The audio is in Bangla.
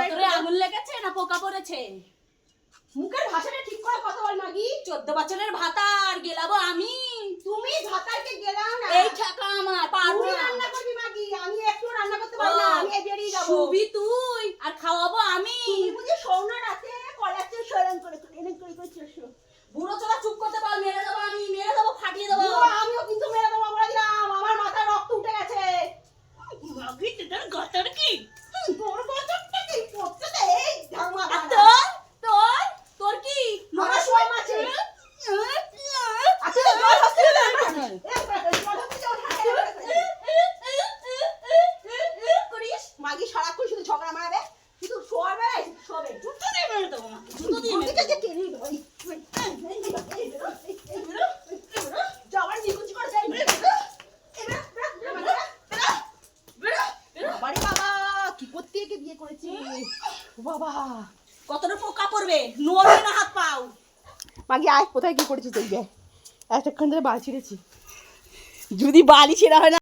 ভেতরে আগুন লেগেছে না পোকা পড়েছে? মুখের ভাষাটা ঠিক করে কথা বল মাগি। 14 বছরের ভাতার গেলাবো আমি। তুমি ভাতারকে গেলাও না। এই ঠাকা আমার পারবো তুই না। রান্না করবি মাগি, আমি একটু রান্না করতে পারি না, আমি বেরিয়ে যাবো। শুবি তুই আর খাওয়াবো আমি। তুমি বুঝি সোনা রাতে কলাতে শরণ করে এনে করে চলো। বুড়ো চোরা চুপ করতে পার, মেরে দেবো আমি, মেরে দেবো, ফাটিয়ে দেবো। আমিও কিন্তু মেরে দেবো বলে দিলাম, আমার মাথায় রক্ত উঠে গেছে। মাগি তোর গতর কি? তোর গতরটা কি করতে দে এই ধামা আর দাঁড়া। তোর তোর কি? আমার শোয়াম আছে। আচ্ছা জল হচ্ছে না। জল হচ্ছে করিস মাগি সারাক্ষণ শুধু ঝগড়া মারাবে, শুধু শোয়াবে শোবে। জুতো দিয়ে মেরে দেবো না, জুতো দিয়ে মেরে দেবো। যাওয়ার নিকুচি করে যাই। বাবারে বাবা, কি করতে একে বিয়ে করেছি বাবা। কতটা পোকা পড়বে, নড়বে না হাত পাও। মাগি আয়, কোথায় কি করেছিস তুই? এতক্ষণ ধরে বাল ছিঁড়েছি। যদি বালি ছেঁড়া হয় না